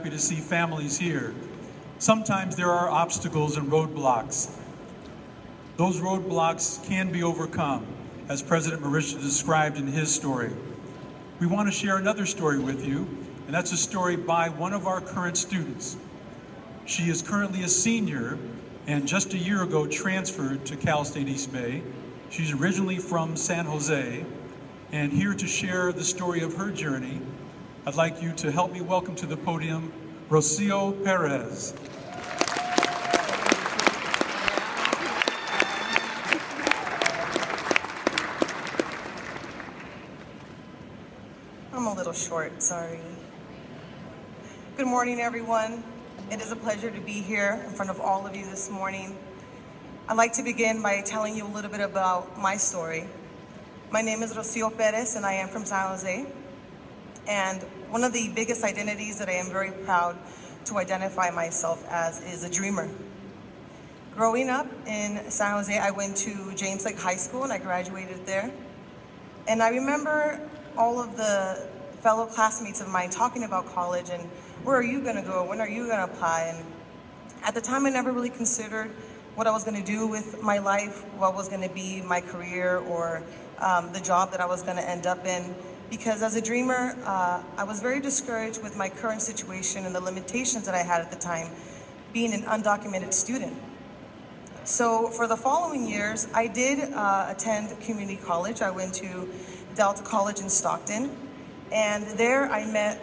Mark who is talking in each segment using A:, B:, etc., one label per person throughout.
A: Happy to see families here. Sometimes there are obstacles and roadblocks. Those roadblocks can be overcome, as President Mauricio described in his story. We want to share another story with you, and that's a story by one of our current students. She is currently a senior and just a year ago transferred to Cal State East Bay. She's originally from San Jose, and here to share the story of her journey, I'd like you to help me welcome to the podium Rocio Perez.
B: I'm a little short, sorry. Good morning, everyone. It is a pleasure to be here in front of all of you this morning. I'd like to begin by telling you a little bit about my story. My name is Rocio Perez, and I am from San Jose. And one of the biggest identities that I am very proud to identify myself as is a dreamer. Growing up in San Jose, I went to James Lake High School and I graduated there. And I remember all of the fellow classmates of mine talking about college and where are you gonna go, when are you gonna apply? And at the time I never really considered what I was gonna do with my life, what was gonna be my career or the job that I was gonna end up in. Because as a dreamer, I was very discouraged with my current situation and the limitations that I had at the time, being an undocumented student. So for the following years, I did attend community college. I went to Delta College in Stockton, and there I met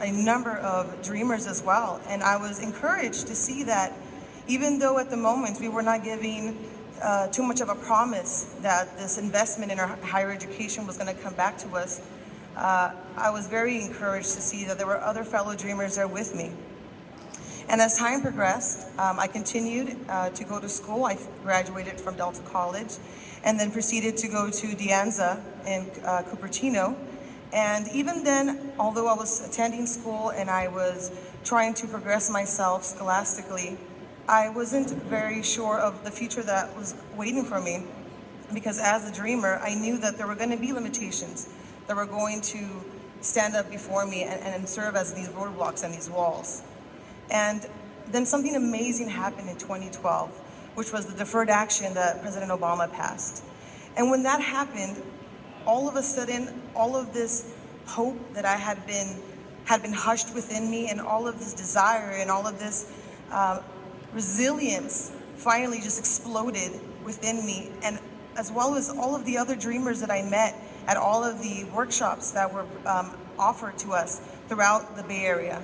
B: a number of dreamers as well. And I was encouraged to see that even though at the moment we were not giving too much of a promise that this investment in our higher education was going to come back to us, I was very encouraged to see that there were other fellow dreamers there with me. And as time progressed, I continued to go to school. I graduated from Delta College and then proceeded to go to De Anza in Cupertino. And even then, although I was attending school and I was trying to progress myself scholastically, I wasn't very sure of the future that was waiting for me. Because as a dreamer, I knew that there were going to be limitations that were going to stand up before me and serve as these roadblocks and these walls. And then something amazing happened in 2012, which was the deferred action that President Obama passed. And when that happened, all of a sudden, all of this hope that I had been hushed within me, and all of this desire and all of this resilience finally just exploded within me, and as well as all of the other dreamers that I met at all of the workshops that were offered to us throughout the Bay Area.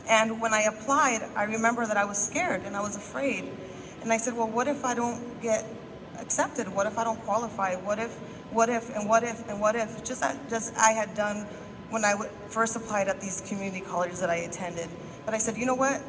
B: And when I applied, I remember that I was scared and I was afraid. And I said, well, what if I don't get accepted? What if I don't qualify? What if, just as I had done when I first applied at these community colleges that I attended. But I said, you know what?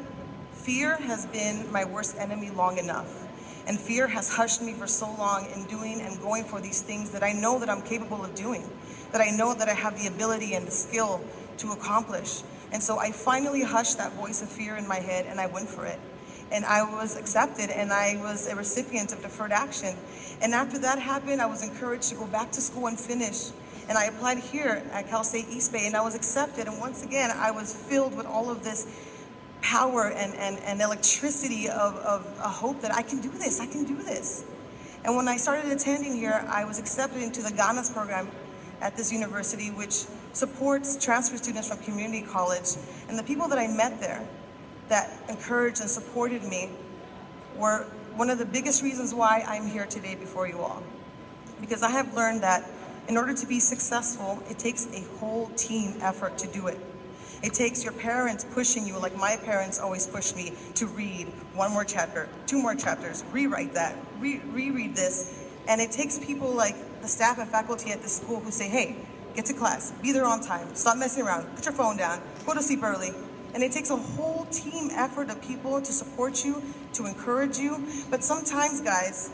B: Fear has been my worst enemy long enough. And fear has hushed me for so long in doing and going for these things that I know that I'm capable of doing, that I know that I have the ability and the skill to accomplish. And so I finally hushed that voice of fear in my head and I went for it. And I was accepted and I was a recipient of deferred action. And after that happened, I was encouraged to go back to school and finish. And I applied here at Cal State East Bay and I was accepted. And once again, I was filled with all of this power and electricity of a hope that I can do this, I can do this. And when I started attending here, I was accepted into the GANAS program at this university, which supports transfer students from community college. And the people that I met there that encouraged and supported me were one of the biggest reasons why I'm here today before you all. Because I have learned that in order to be successful, it takes a whole team effort to do it. It takes your parents pushing you, like my parents always pushed me to read one more chapter, two more chapters, rewrite that, reread this. And it takes people like the staff and faculty at this school who say, hey, get to class, be there on time, stop messing around, put your phone down, go to sleep early. And it takes a whole team effort of people to support you, to encourage you. But sometimes, guys,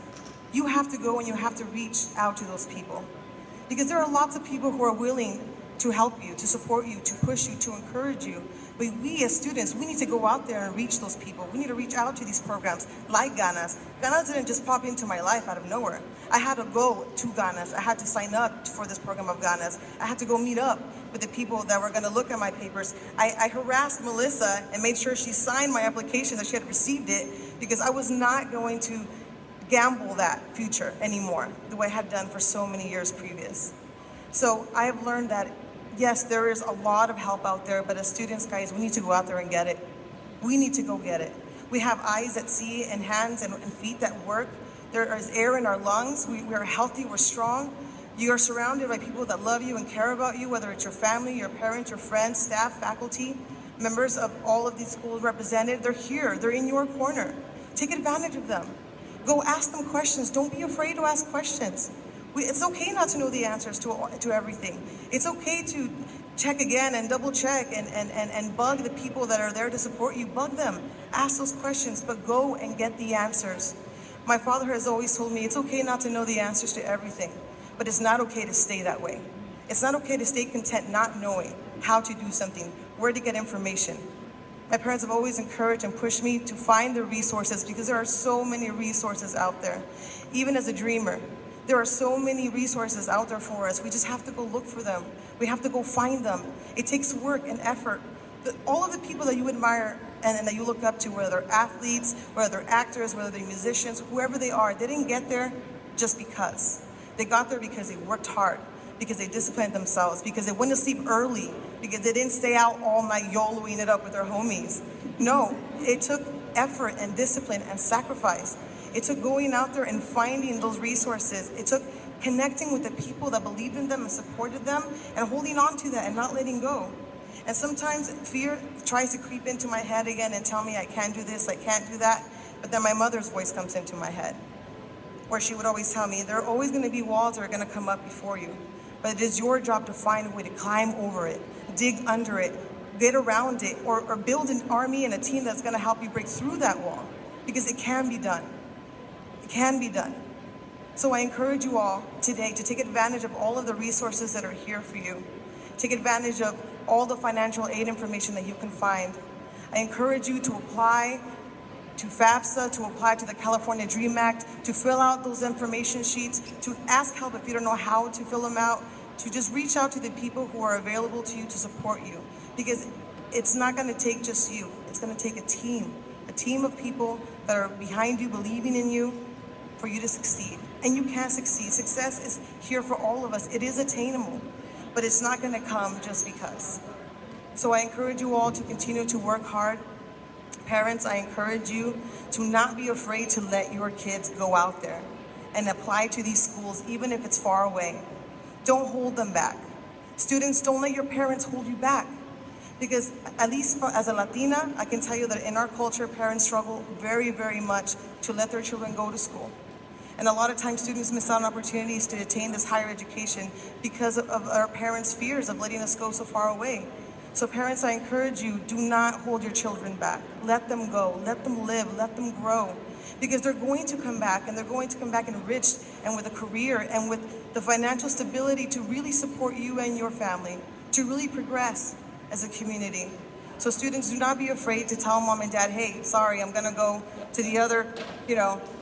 B: you have to go and you have to reach out to those people. Because there are lots of people who are willing to help you, to support you, to push you, to encourage you. But we as students, we need to go out there and reach those people. We need to reach out to these programs like GANAS. GANAS didn't just pop into my life out of nowhere. I had to go to GANAS. I had to sign up for this program of GANAS. I had to go meet up with the people that were going to look at my papers. I harassed Melissa and made sure she signed my application that she had received it, because I was not going to gamble that future anymore the way I had done for so many years previous. So I have learned that yes, there is a lot of help out there, but as students, guys, we need to go out there and get it. We need to go get it. We have eyes that see and hands and feet that work. There is air in our lungs. We are healthy, we're strong. You are surrounded by people that love you and care about you, whether it's your family, your parents, your friends, staff, faculty, members of all of these schools represented. They're here, they're in your corner. Take advantage of them. Go ask them questions. Don't be afraid to ask questions. It's okay not to know the answers to everything. It's okay to check again and double check and bug the people that are there to support you. Bug them. Ask those questions, but go and get the answers. My father has always told me it's okay not to know the answers to everything, but it's not okay to stay that way. It's not okay to stay content not knowing how to do something, where to get information. My parents have always encouraged and pushed me to find the resources, because there are so many resources out there. Even as a dreamer, there are so many resources out there for us. We just have to go look for them. We have to go find them. It takes work and effort. All of the people that you admire and that you look up to, whether they're athletes, whether they're actors, whether they're musicians, whoever they are, they didn't get there just because. They got there because they worked hard, because they disciplined themselves, because they went to sleep early, because they didn't stay out all night YOLOing it up with their homies. No, it took effort and discipline and sacrifice. It took going out there and finding those resources. It took connecting with the people that believed in them and supported them and holding on to that and not letting go. And sometimes fear tries to creep into my head again and tell me I can't do this, I can't do that. But then my mother's voice comes into my head, where she would always tell me, there are always going to be walls that are going to come up before you. But it is your job to find a way to climb over it, dig under it, get around it, or build an army and a team that's going to help you break through that wall. Because it can be done. It can be done. So I encourage you all today to take advantage of all of the resources that are here for you. Take advantage of all the financial aid information that you can find. I encourage you to apply to FAFSA, to apply to the California Dream Act, to fill out those information sheets, to ask help if you don't know how to fill them out, to just reach out to the people who are available to you to support you. Because it's not going to take just you. It's going to take a team of people that are behind you, believing in you, for you to succeed. And you can succeed. Success is here for all of us. It is attainable, but it's not going to come just because. So I encourage you all to continue to work hard. Parents, I encourage you to not be afraid to let your kids go out there and apply to these schools, even if it's far away. Don't hold them back. Students, don't let your parents hold you back. Because at least as a Latina, I can tell you that in our culture, parents struggle very, very much to let their children go to school. And a lot of times students miss out on opportunities to attain this higher education because of our parents' fears of letting us go so far away. So parents, I encourage you, do not hold your children back. Let them go, let them live, let them grow. Because they're going to come back, and they're going to come back enriched and with a career and with the financial stability to really support you and your family, to really progress as a community. So students, do not be afraid to tell mom and dad, hey, sorry, I'm gonna go to the other,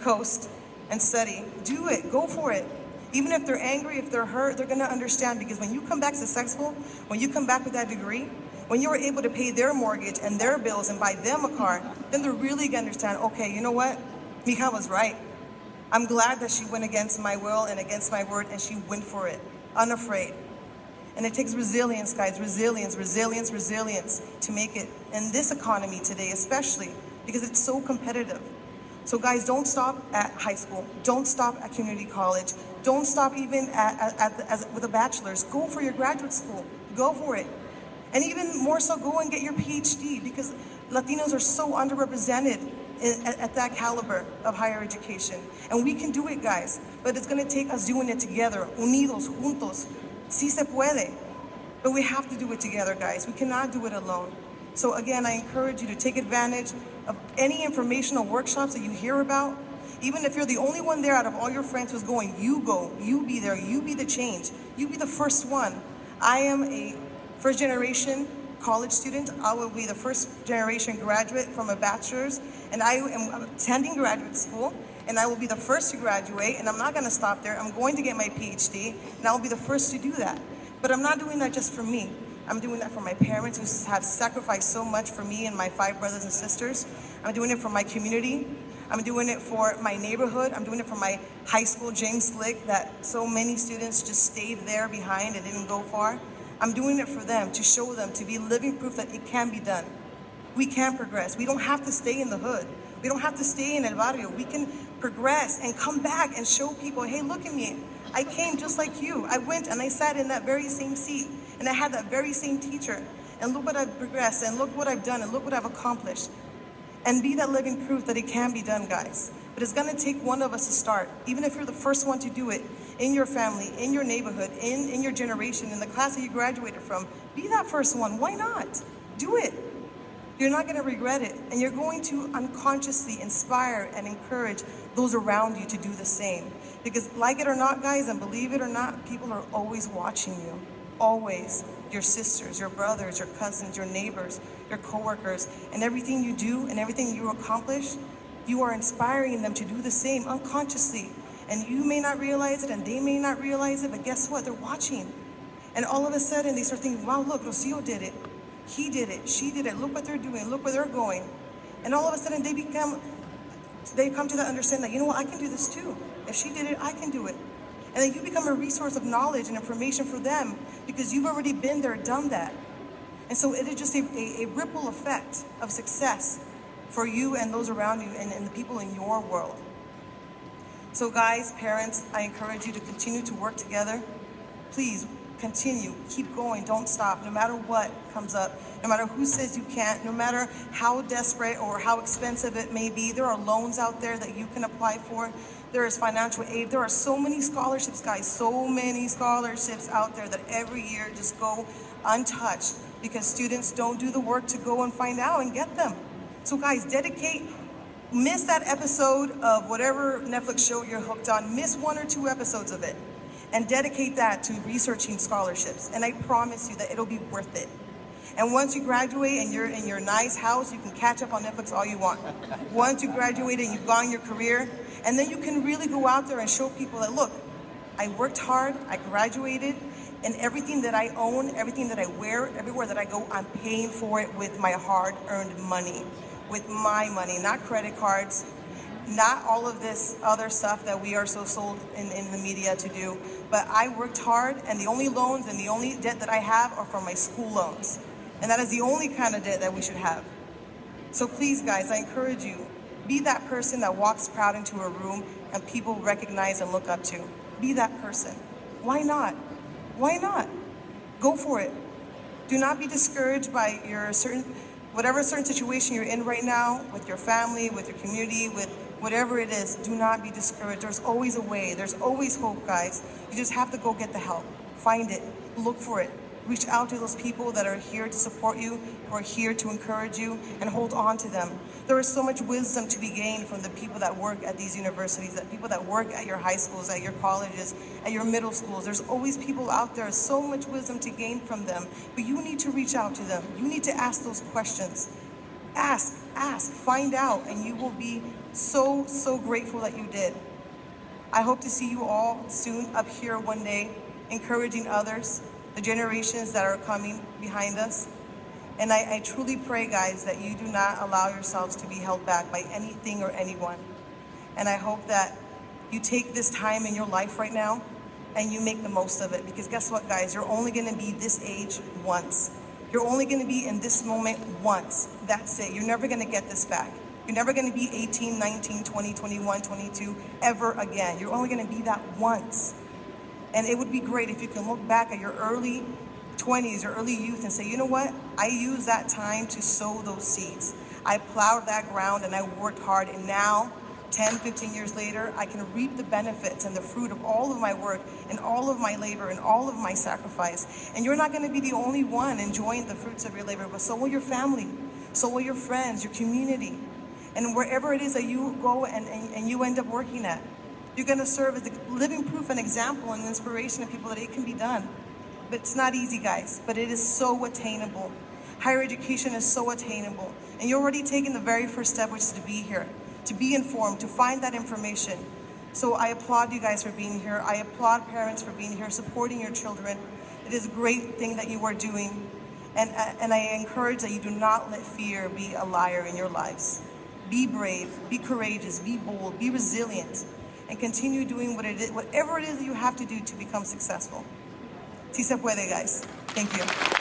B: coast and study. Do it, go for it. Even if they're angry, if they're hurt, they're gonna understand, because when you come back successful, when you come back with that degree, when you're able to pay their mortgage and their bills and buy them a car, then they're really gonna understand, okay, you know what? Mija was right. I'm glad that she went against my will and against my word, and she went for it, unafraid. And it takes resilience, guys, resilience to make it in this economy today, especially because it's so competitive. So guys, don't stop at high school. Don't stop at community college. Don't stop even with a bachelor's. Go for your graduate school. Go for it. And even more so, go and get your PhD, because Latinos are so underrepresented at that caliber of higher education. And we can do it, guys. But it's going to take us doing it together. Unidos, juntos. Sí se puede. But we have to do it together, guys. We cannot do it alone. So again, I encourage you to take advantage of any informational workshops that you hear about. Even if you're the only one there out of all your friends who's going, you go, you be there, you be the change, you be the first one. I am a first generation college student. I will be the first generation graduate from a bachelor's, and I am attending graduate school, and I will be the first to graduate, and I'm not gonna stop there. I'm going to get my PhD, and I will be the first to do that. But I'm not doing that just for me. I'm doing that for my parents who have sacrificed so much for me and my 5 brothers and sisters. I'm doing it for my community. I'm doing it for my neighborhood. I'm doing it for my high school, James Slick, that so many students just stayed there behind and didn't go far. I'm doing it for them, to show them, to be living proof that it can be done. We can progress. We don't have to stay in the hood. We don't have to stay in El Barrio. We can progress and come back and show people, hey, look at me. I came just like you. I went and I sat in that very same seat, and I had that very same teacher. And look what I've progressed, and look what I've done, and look what I've accomplished. And be that living proof that it can be done, guys. But it's gonna take one of us to start. Even if you're the first one to do it, in your family, in your neighborhood, in your generation, in the class that you graduated from, be that first one. Why not? Do it. You're not gonna regret it. And you're going to unconsciously inspire and encourage those around you to do the same. Because like it or not, guys, and believe it or not, people are always watching you. Always. Your sisters, your brothers, your cousins, your neighbors, your coworkers, and everything you do and everything you accomplish, you are inspiring them to do the same unconsciously. And you may not realize it, and they may not realize it, but guess what? They're watching. And all of a sudden, they start thinking, wow, look, Rocio did it. He did it. She did it. Look what they're doing. Look where they're going. And all of a sudden, they come to that understanding that, you know what, I can do this too. If she did it, I can do it. And then you become a resource of knowledge and information for them because you've already been there, done that. And so it is just a ripple effect of success for you and those around you and the people in your world. So guys, parents, I encourage you to continue to work together. Please continue, keep going, don't stop, no matter what comes up, no matter who says you can't, no matter how desperate or how expensive it may be. There are loans out there that you can apply for. There is financial aid. There are so many scholarships, guys, so many scholarships out there that every year just go untouched because students don't do the work to go and find out and get them. So guys, miss that episode of whatever Netflix show you're hooked on, miss 1 or 2 episodes of it, and dedicate that to researching scholarships. And I promise you that it'll be worth it. And once you graduate and you're in your nice house, you can catch up on Netflix all you want. Once you graduate and you've gone your career, and then you can really go out there and show people that, look, I worked hard, I graduated, and everything that I own, everything that I wear, everywhere that I go, I'm paying for it with my hard-earned money, with my money, not credit cards, not all of this other stuff that we are so sold in the media to do. But I worked hard, and the only loans and the only debt that I have are from my school loans. And that is the only kind of debt that we should have. So please, guys, I encourage you, be that person that walks proud into a room and people recognize and look up to. Be that person. Why not? Why not? Go for it. Do not be discouraged by whatever certain situation you're in right now, with your family, with your community, with whatever it is. Do not be discouraged. There's always a way. There's always hope, guys. You just have to go get the help. Find it. Look for it. Reach out to those people that are here to support you, who are here to encourage you, and hold on to them. There is so much wisdom to be gained from the people that work at these universities, the people that work at your high schools, at your colleges, at your middle schools. There's always people out there, so much wisdom to gain from them. But you need to reach out to them. You need to ask those questions. Ask, find out, and you will be so, so grateful that you did. I hope to see you all soon up here one day, encouraging others, the generations that are coming behind us. And I truly pray, guys, that you do not allow yourselves to be held back by anything or anyone. And I hope that you take this time in your life right now and you make the most of it. Because guess what, guys? You're only going to be this age once. You're only going to be in this moment once. That's it. You're never going to get this back. You're never going to be 18, 19, 20, 21, 22 ever again. You're only going to be that once. And it would be great if you can look back at your early 20s or early youth and say, you know what? I used that time to sow those seeds. I plowed that ground and I worked hard. And now, 10, 15 years later, I can reap the benefits and the fruit of all of my work and all of my labor and all of my sacrifice. And you're not going to be the only one enjoying the fruits of your labor, but so will your family, so will your friends, your community. And wherever it is that you go and you end up working at, you're going to serve as a living proof and example and inspiration to people that it can be done. But it's not easy, guys, but it is so attainable. Higher education is so attainable, and you're already taking the very first step, which is to be here, to be informed, to find that information. So I applaud you guys for being here. I applaud parents for being here, supporting your children. It is a great thing that you are doing. And I encourage that you do not let fear be a liar in your lives. Be brave, be courageous, be bold, be resilient, and continue doing whatever it is that you have to do to become successful. Si se puede, guys. Thank you.